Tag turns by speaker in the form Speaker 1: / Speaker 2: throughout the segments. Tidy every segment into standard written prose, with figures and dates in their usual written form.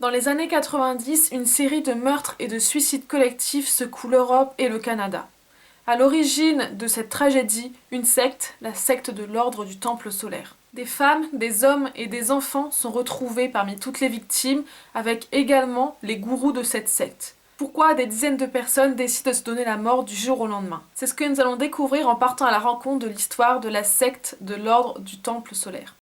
Speaker 1: Dans les années 90, une série de meurtres et de suicides collectifs secoue l'Europe et le Canada. À l'origine de cette tragédie, une secte, la secte de l'Ordre du Temple solaire. Des femmes, des hommes et des enfants sont retrouvés parmi toutes les victimes, avec également les gourous de cette secte. Pourquoi des dizaines de personnes décident de se donner la mort du jour au lendemain? C'est ce que nous allons découvrir en partant à la rencontre de l'histoire de la secte de l'Ordre du Temple solaire.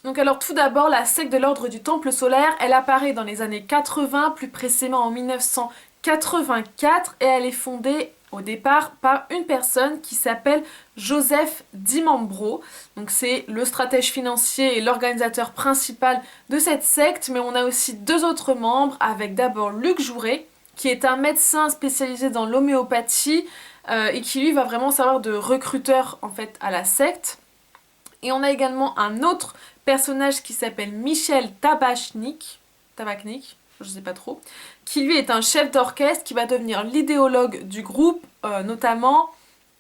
Speaker 1: Donc alors tout d'abord, la secte de l'Ordre du Temple solaire, elle apparaît dans les années 80, plus précisément en 1984, et elle est fondée au départ par une personne qui s'appelle Joseph Dimambro. Donc c'est le stratège financier et l'organisateur principal de cette secte, mais on a aussi deux autres membres, avec d'abord Luc Jouret, qui est un médecin spécialisé dans l'homéopathie et qui lui va vraiment servir de recruteur en fait à la secte. Et on a également un autre personnage qui s'appelle Michel Tabachnik, je sais pas trop, qui lui est un chef d'orchestre qui va devenir l'idéologue du groupe, notamment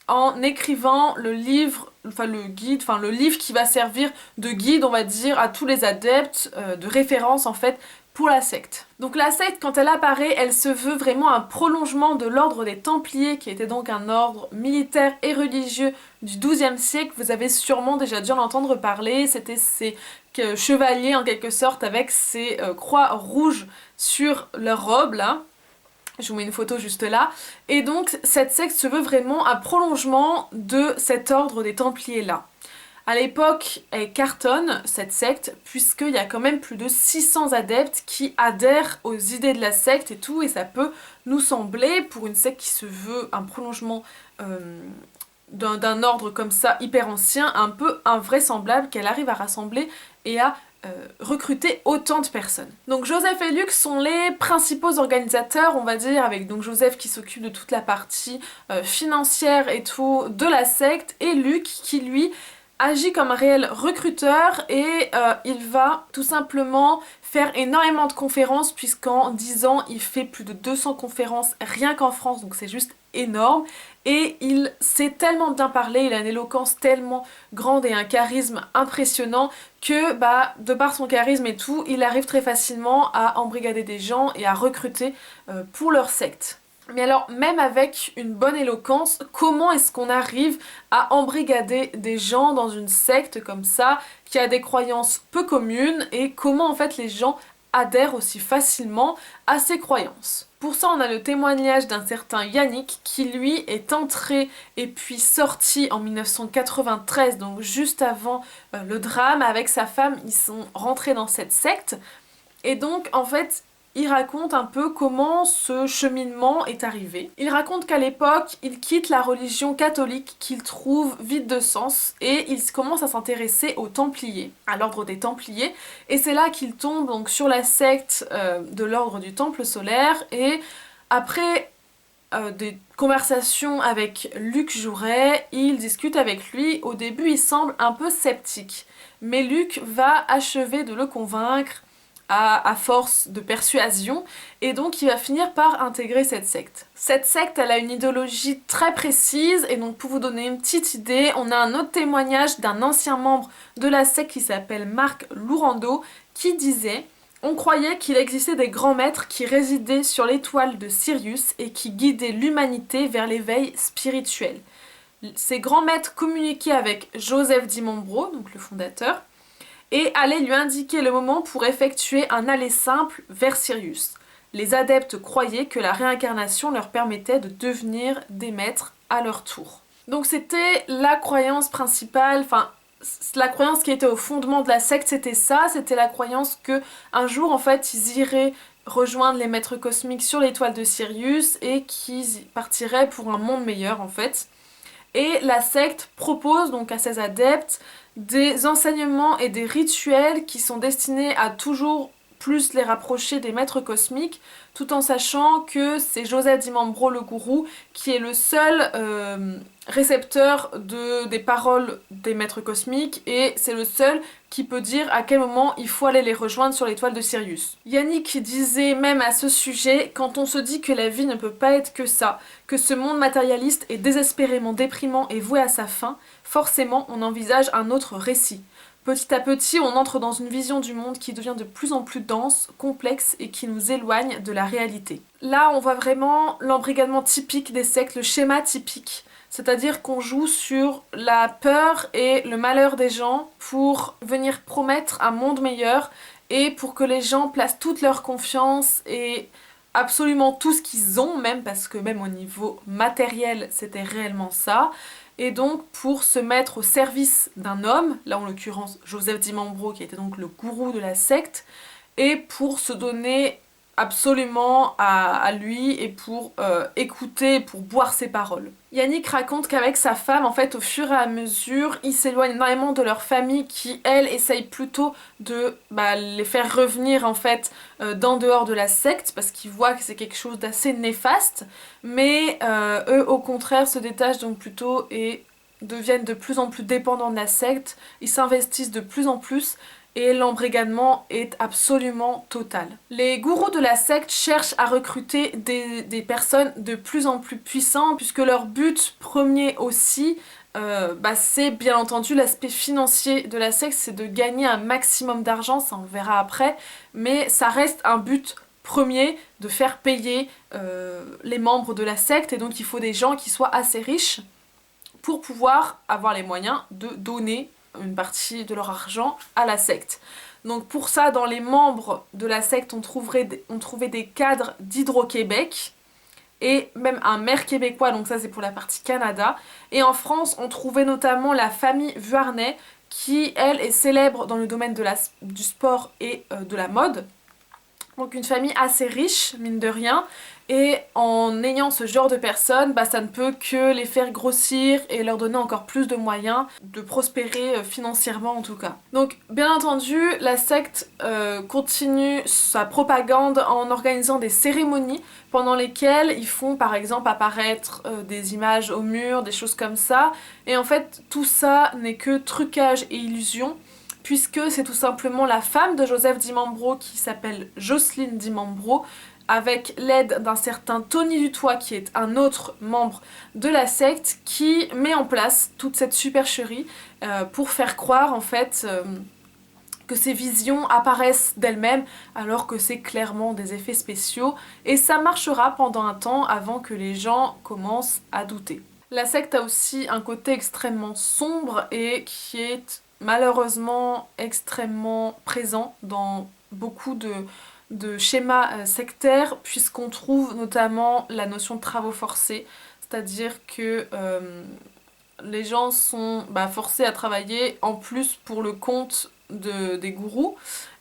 Speaker 1: en écrivant le livre, le livre qui va servir de guide, on va dire, à tous les adeptes, de référence en fait, pour la secte. Donc la secte, quand elle apparaît, elle se veut vraiment un prolongement de l'ordre des Templiers, qui était donc un ordre militaire et religieux du XIIe siècle. Vous avez sûrement déjà dû en entendre parler. C'était ces chevaliers en quelque sorte avec ces croix rouges sur leur robe là. Je vous mets une photo juste là. Et donc cette secte se veut vraiment un prolongement de cet ordre des Templiers là. À l'époque, elle cartonne, cette secte, puisqu'il y a quand même plus de 600 adeptes qui adhèrent aux idées de la secte et tout, et ça peut nous sembler, pour une secte qui se veut un prolongement d'un ordre comme ça, hyper ancien, un peu invraisemblable qu'elle arrive à rassembler et à recruter autant de personnes. Donc Joseph et Luc sont les principaux organisateurs, on va dire, avec donc Joseph qui s'occupe de toute la partie financière et tout de la secte, et Luc qui lui agit comme un réel recruteur et il va tout simplement faire énormément de conférences, puisqu'en 10 ans il fait plus de 200 conférences rien qu'en France, donc c'est juste énorme. Et il sait tellement bien parler, il a une éloquence tellement grande et un charisme impressionnant que de par son charisme et tout, il arrive très facilement à embrigader des gens et à recruter pour leur secte. Mais alors, même avec une bonne éloquence, comment est-ce qu'on arrive à embrigader des gens dans une secte comme ça, qui a des croyances peu communes, et comment en fait les gens adhèrent aussi facilement à ces croyances? Pour ça, on a le témoignage d'un certain Yannick qui lui est entré et puis sorti en 1993, donc juste avant le drame. Avec sa femme, ils sont rentrés dans cette secte. Et donc, en fait, il raconte un peu comment ce cheminement est arrivé. Il raconte qu'à l'époque, il quitte la religion catholique qu'il trouve vide de sens et il commence à s'intéresser aux Templiers, à l'ordre des Templiers. Et c'est là qu'il tombe donc sur la secte de l'ordre du Temple solaire. Et après des conversations avec Luc Jouret, il discute avec lui. Au début, il semble un peu sceptique, mais Luc va achever de le convaincre à force de persuasion, et donc il va finir par intégrer cette secte. Cette secte, elle a une idéologie très précise, et donc pour vous donner une petite idée, on a un autre témoignage d'un ancien membre de la secte qui s'appelle Marc Lourando, qui disait: on croyait qu'il existait des grands maîtres qui résidaient sur l'étoile de Sirius et qui guidaient l'humanité vers l'éveil spirituel. Ces grands maîtres communiquaient avec Joseph Dimambro, donc le fondateur, et allaient lui indiquer le moment pour effectuer un aller simple vers Sirius. Les adeptes croyaient que la réincarnation leur permettait de devenir des maîtres à leur tour. Donc c'était la croyance principale, la croyance qui était au fondement de la secte, c'était ça, c'était la croyance que un jour en fait ils iraient rejoindre les maîtres cosmiques sur l'étoile de Sirius et qu'ils partiraient pour un monde meilleur en fait. Et la secte propose donc à ses adeptes des enseignements et des rituels qui sont destinés à toujours plus les rapprocher des maîtres cosmiques, tout en sachant que c'est Joseph Di Mambro le gourou qui est le seul récepteur des paroles des maîtres cosmiques et c'est le seul qui peut dire à quel moment il faut aller les rejoindre sur l'étoile de Sirius. Yannick disait même à ce sujet, quand on se dit que la vie ne peut pas être que ça, que ce monde matérialiste est désespérément déprimant et voué à sa fin, forcément on envisage un autre récit. Petit à petit, on entre dans une vision du monde qui devient de plus en plus dense, complexe et qui nous éloigne de la réalité. Là, on voit vraiment l'embrigadement typique des sectes, le schéma typique. C'est-à-dire qu'on joue sur la peur et le malheur des gens pour venir promettre un monde meilleur et pour que les gens placent toute leur confiance et absolument tout ce qu'ils ont, même parce que même au niveau matériel, c'était réellement ça. Et donc pour se mettre au service d'un homme, là en l'occurrence Joseph Di Mambro qui était donc le gourou de la secte, et pour se donner absolument à lui et pour écouter, pour boire ses paroles. Yannick raconte qu'avec sa femme, en fait, au fur et à mesure, ils s'éloignent énormément de leur famille qui, elle, essaye plutôt de les faire revenir, en fait, d'en dehors de la secte, parce qu'ils voient que c'est quelque chose d'assez néfaste, mais eux, au contraire, se détachent donc plutôt et deviennent de plus en plus dépendants de la secte, ils s'investissent de plus en plus, et l'embrigadement est absolument total. Les gourous de la secte cherchent à recruter des personnes de plus en plus puissantes puisque leur but premier aussi, c'est bien entendu l'aspect financier de la secte, c'est de gagner un maximum d'argent, ça on verra après, mais ça reste un but premier de faire payer les membres de la secte et donc il faut des gens qui soient assez riches pour pouvoir avoir les moyens de donner une partie de leur argent à la secte. Donc pour ça, dans les membres de la secte, on trouvait des cadres d'Hydro-Québec et même un maire québécois, donc ça c'est pour la partie Canada. Et en France, on trouvait notamment la famille Vuarnet, qui elle est célèbre dans le domaine du sport et de la mode. Donc une famille assez riche, mine de rien, et en ayant ce genre de personnes, ça ne peut que les faire grossir et leur donner encore plus de moyens de prospérer financièrement en tout cas. Donc bien entendu, la secte continue sa propagande en organisant des cérémonies pendant lesquelles ils font par exemple apparaître des images au mur, des choses comme ça, et en fait tout ça n'est que trucage et illusion, puisque c'est tout simplement la femme de Joseph Di Mambro qui s'appelle Jocelyne Di Mambro, avec l'aide d'un certain Tony Dutoit qui est un autre membre de la secte, qui met en place toute cette supercherie pour faire croire en fait que ces visions apparaissent d'elles-mêmes alors que c'est clairement des effets spéciaux, et ça marchera pendant un temps avant que les gens commencent à douter. La secte a aussi un côté extrêmement sombre et qui est malheureusement extrêmement présent dans beaucoup de schémas sectaires, puisqu'on trouve notamment la notion de travaux forcés, c'est-à-dire que les gens sont forcés à travailler en plus pour le compte des gourous,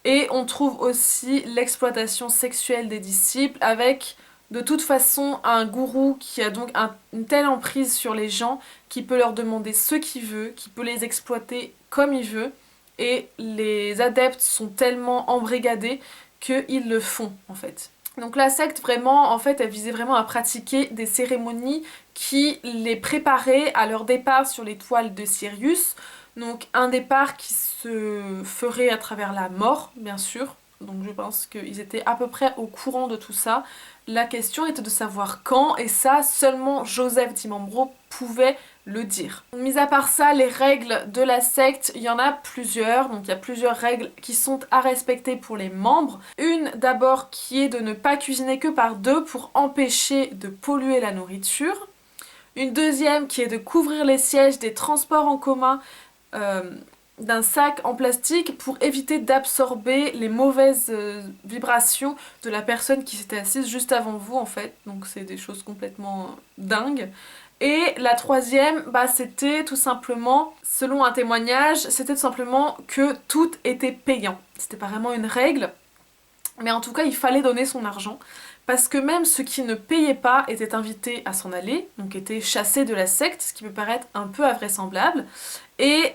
Speaker 1: et on trouve aussi l'exploitation sexuelle des disciples avec de toute façon un gourou qui a donc une telle emprise sur les gens qui peut leur demander ce qu'il veut, qui peut les exploiter comme il veut, et les adeptes sont tellement embrigadés qu'ils le font en fait. Donc la secte vraiment, en fait, elle visait vraiment à pratiquer des cérémonies qui les préparaient à leur départ sur l'étoile de Sirius, donc un départ qui se ferait à travers la mort bien sûr. Donc je pense qu'ils étaient à peu près au courant de tout ça. La question était de savoir quand, et ça, seulement Joseph Di Mambro pouvait le dire. Mis à part ça, les règles de la secte, il y en a plusieurs. Donc il y a plusieurs règles qui sont à respecter pour les membres. Une d'abord qui est de ne pas cuisiner que par deux pour empêcher de polluer la nourriture. Une deuxième qui est de couvrir les sièges des transports en commun d'un sac en plastique pour éviter d'absorber les mauvaises vibrations de la personne qui s'était assise juste avant vous en fait. Donc c'est des choses complètement dingues. Et la troisième, c'était tout simplement, selon un témoignage, c'était tout simplement que tout était payant. C'était pas vraiment une règle, mais en tout cas il fallait donner son argent. Parce que même ceux qui ne payaient pas étaient invités à s'en aller, donc étaient chassés de la secte, ce qui peut paraître un peu invraisemblable. Et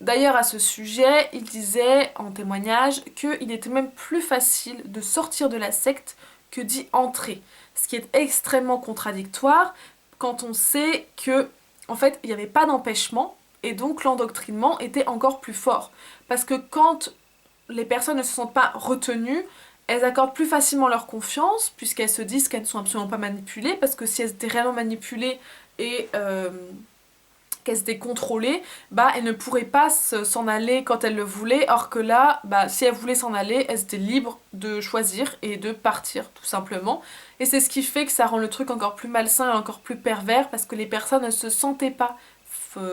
Speaker 1: D'ailleurs à ce sujet, il disait en témoignage qu'il était même plus facile de sortir de la secte que d'y entrer. Ce qui est extrêmement contradictoire quand on sait que en fait il n'y avait pas d'empêchement et donc l'endoctrinement était encore plus fort. Parce que quand les personnes ne se sentent pas retenues, elles accordent plus facilement leur confiance puisqu'elles se disent qu'elles ne sont absolument pas manipulées, parce que si elles étaient réellement manipulées et qu'elles étaient contrôlées, bah elles ne pourraient pas s'en aller quand elles le voulaient, or que là, bah si elles voulaient s'en aller, elles étaient libres de choisir et de partir tout simplement. Et c'est ce qui fait que ça rend le truc encore plus malsain et encore plus pervers, parce que les personnes ne se sentaient pas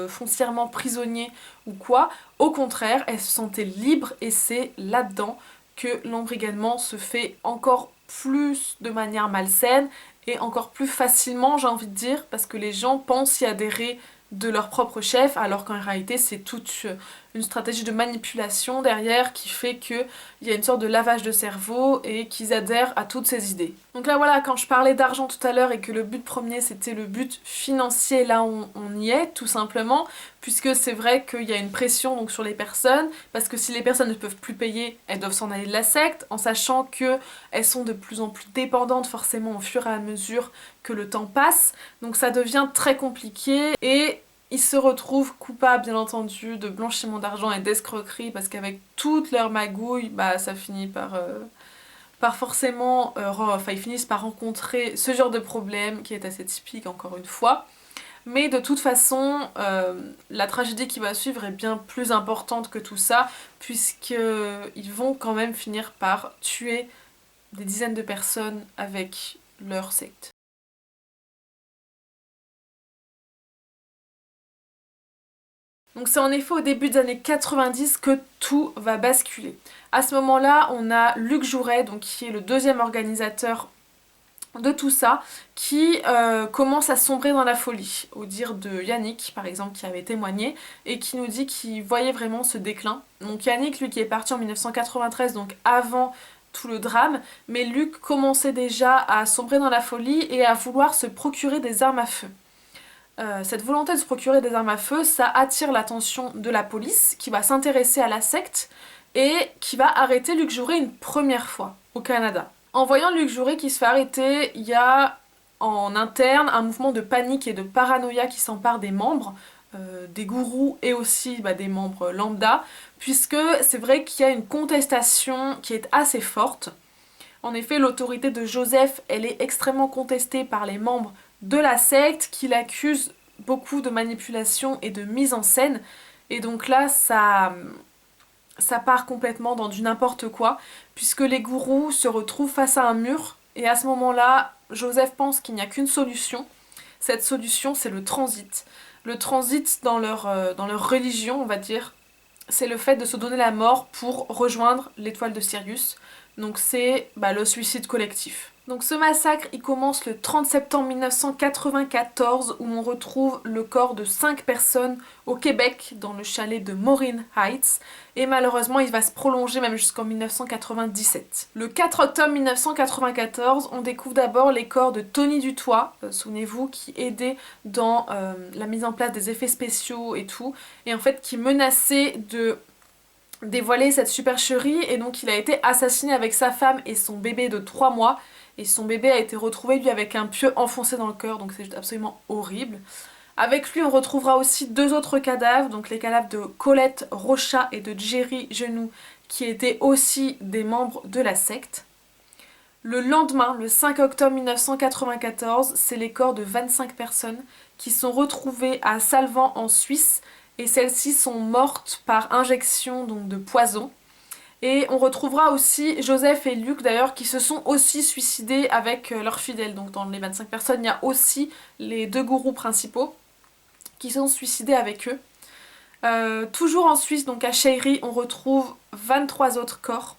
Speaker 1: foncièrement prisonniers ou quoi, au contraire, elles se sentaient libres, et c'est là-dedans que l'embrigadement se fait encore plus de manière malsaine et encore plus facilement, j'ai envie de dire, parce que les gens pensent y adhérer de leur propre chef, alors qu'en réalité c'est toute une stratégie de manipulation derrière qui fait qu'il y a une sorte de lavage de cerveau et qu'ils adhèrent à toutes ces idées. Donc là voilà, quand je parlais d'argent tout à l'heure et que le but premier c'était le but financier, là on y est tout simplement, puisque c'est vrai qu'il y a une pression donc sur les personnes, parce que si les personnes ne peuvent plus payer, elles doivent s'en aller de la secte, en sachant qu'elles sont de plus en plus dépendantes forcément au fur et à mesure que le temps passe, donc ça devient très compliqué et ils se retrouvent coupables bien entendu de blanchiment d'argent et d'escroquerie, parce qu'avec toutes leurs magouilles, bah ça finit par forcément, ils finissent par rencontrer ce genre de problème qui est assez typique encore une fois. Mais de toute façon, la tragédie qui va suivre est bien plus importante que tout ça, puisqu'ils vont quand même finir par tuer des dizaines de personnes avec leur secte. Donc c'est en effet au début des années 90 que tout va basculer. À ce moment-là, on a Luc Jouret, donc, qui est le deuxième organisateur de tout ça, qui commence à sombrer dans la folie, au dire de Yannick par exemple, qui avait témoigné et qui nous dit qu'il voyait vraiment ce déclin. Donc Yannick, lui, qui est parti en 1993, donc avant tout le drame, mais Luc commençait déjà à sombrer dans la folie et à vouloir se procurer des armes à feu. Cette volonté de se procurer des armes à feu, ça attire l'attention de la police, qui va s'intéresser à la secte et qui va arrêter Luc Jouret une première fois au Canada. En voyant Luc Jouret qui se fait arrêter, il y a en interne un mouvement de panique et de paranoïa qui s'empare des membres, des gourous et aussi des membres lambda, puisque c'est vrai qu'il y a une contestation qui est assez forte. En effet, l'autorité de Joseph, elle est extrêmement contestée par les membres de la secte, qui l'accusent beaucoup de manipulation et de mise en scène. Et donc là, ça part complètement dans du n'importe quoi, puisque les gourous se retrouvent face à un mur, et à ce moment-là, Joseph pense qu'il n'y a qu'une solution. Cette solution, c'est le transit. Le transit dans leur religion, on va dire, c'est le fait de se donner la mort pour rejoindre l'étoile de Sirius. Donc c'est le suicide collectif. Donc ce massacre, il commence le 30 septembre 1994, où on retrouve le corps de 5 personnes au Québec, dans le chalet de Maureen Heights, et malheureusement il va se prolonger même jusqu'en 1997. Le 4 octobre 1994, on découvre d'abord les corps de Tony Dutoit, souvenez-vous, qui aidait dans la mise en place des effets spéciaux et tout, et en fait qui menaçait de dévoiler cette supercherie, et donc il a été assassiné avec sa femme et son bébé de 3 mois, et son bébé a été retrouvé lui avec un pieu enfoncé dans le cœur, donc c'est absolument horrible. Avec lui on retrouvera aussi 2 autres cadavres, donc les cadavres de Colette Rochat et de Jerry Genoux, qui étaient aussi des membres de la secte. Le lendemain, le 5 octobre 1994, c'est les corps de 25 personnes qui sont retrouvés à Salvan en Suisse, et celles-ci sont mortes par injection donc de poison. Et on retrouvera aussi Joseph et Luc d'ailleurs, qui se sont aussi suicidés avec leurs fidèles. Donc dans les 25 personnes, il y a aussi les 2 gourous principaux qui sont suicidés avec eux. Toujours en Suisse, donc à Cheiry, on retrouve 23 autres corps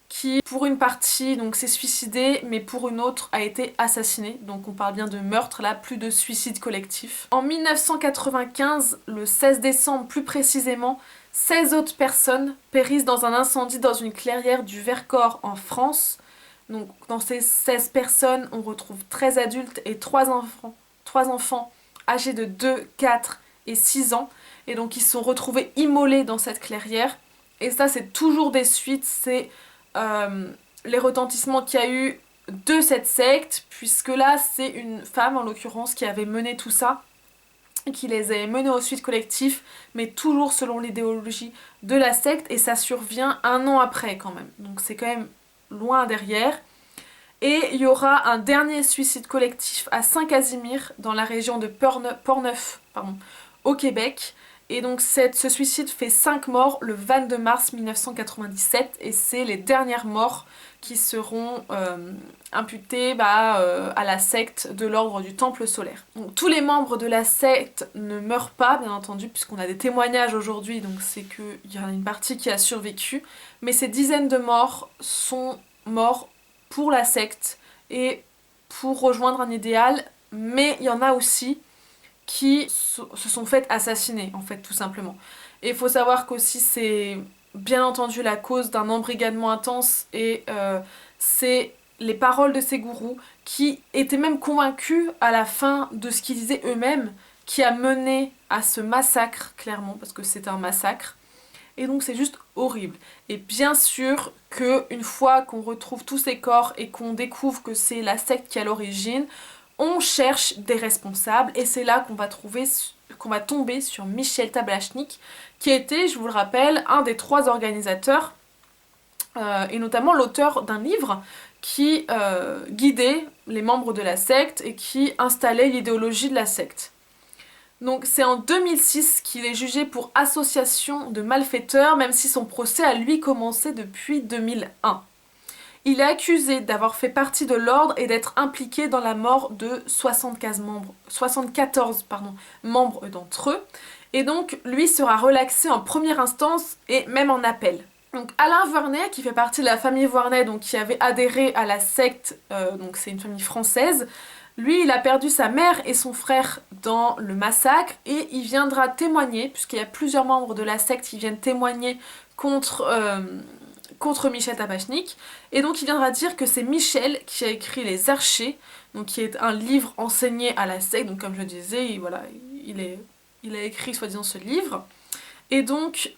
Speaker 1: qui, pour une partie, donc s'est suicidé, mais pour une autre a été assassiné. Donc on parle bien de meurtre là, plus de suicide collectif. En 1995, le 16 décembre plus précisément, 16 autres personnes périssent dans un incendie dans une clairière du Vercors en France. Donc dans ces 16 personnes, on retrouve 13 adultes et 3 enfants âgés de 2, 4 et 6 ans. et donc ils se sont retrouvés immolés dans cette clairière. Et ça c'est toujours des suites, c'est les retentissements qu'il y a eu de cette secte, puisque là c'est une femme en l'occurrence qui avait mené tout ça, et qui les avait menés au suicide collectif, mais toujours selon l'idéologie de la secte, et ça survient 1 an après quand même, donc c'est quand même loin derrière. Et il y aura un dernier suicide collectif à Saint-Casimir, dans la région de Portneuf, au Québec. Et donc ce suicide fait 5 morts le 22 mars 1997, et c'est les dernières morts qui seront imputées à la secte de l'ordre du Temple solaire. Donc tous les membres de la secte ne meurent pas, bien entendu, puisqu'on a des témoignages aujourd'hui, donc c'est qu'il y en a une partie qui a survécu, mais ces dizaines de morts sont morts pour la secte et pour rejoindre un idéal, mais il y en a aussi qui se sont fait assassiner, en fait, tout simplement. Et il faut savoir qu'aussi c'est bien entendu la cause d'un embrigadement intense, et c'est les paroles de ces gourous qui étaient même convaincus à la fin de ce qu'ils disaient eux-mêmes, qui a mené à ce massacre, clairement, parce que c'est un massacre. Et donc c'est juste horrible. Et bien sûr qu'une fois qu'on retrouve tous ces corps et qu'on découvre que c'est la secte qui est à l'origine, on cherche des responsables, et c'est là qu'on va tomber sur Michel Tablachnik, qui était, je vous le rappelle, un des 3 organisateurs, et notamment l'auteur d'un livre qui guidait les membres de la secte et qui installait l'idéologie de la secte. Donc c'est en 2006 qu'il est jugé pour association de malfaiteurs, même si son procès a lui commencé depuis 2001. Il est accusé d'avoir fait partie de l'ordre et d'être impliqué dans la mort de 74 membres d'entre eux. Et donc lui sera relaxé en première instance et même en appel. Donc Alain Vuarnet, qui fait partie de la famille Vuarnet, donc qui avait adhéré à la secte, donc c'est une famille française, lui il a perdu sa mère et son frère dans le massacre, et il viendra témoigner, puisqu'il y a plusieurs membres de la secte qui viennent témoigner contre Michel Tablachnik, et donc il viendra dire que c'est Michel qui a écrit Les Archers, donc qui est un livre enseigné à la secte, donc comme je disais, il a écrit soi-disant ce livre. Et donc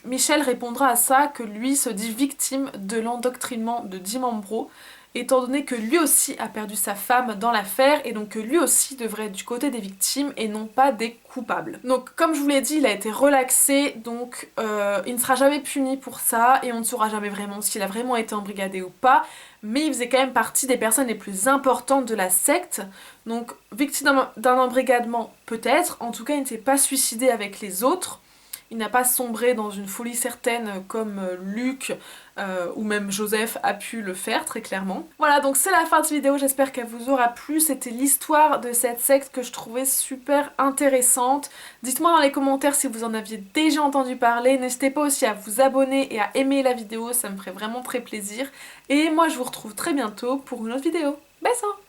Speaker 1: Michel répondra à ça que lui se dit victime de l'endoctrinement de Dimambro, étant donné que lui aussi a perdu sa femme dans l'affaire, et donc que lui aussi devrait être du côté des victimes et non pas des coupables. Donc comme je vous l'ai dit, il a été relaxé, donc il ne sera jamais puni pour ça, et on ne saura jamais vraiment s'il a vraiment été embrigadé ou pas, mais il faisait quand même partie des personnes les plus importantes de la secte, donc victime d'un embrigadement peut-être, en tout cas il ne s'est pas suicidé avec les autres. Il n'a pas sombré dans une folie certaine comme Luc ou même Joseph a pu le faire très clairement. Voilà, donc c'est la fin de cette vidéo, j'espère qu'elle vous aura plu. C'était l'histoire de cette secte que je trouvais super intéressante. Dites-moi dans les commentaires si vous en aviez déjà entendu parler. N'hésitez pas aussi à vous abonner et à aimer la vidéo, ça me ferait vraiment très plaisir. Et moi je vous retrouve très bientôt pour une autre vidéo. Bisous!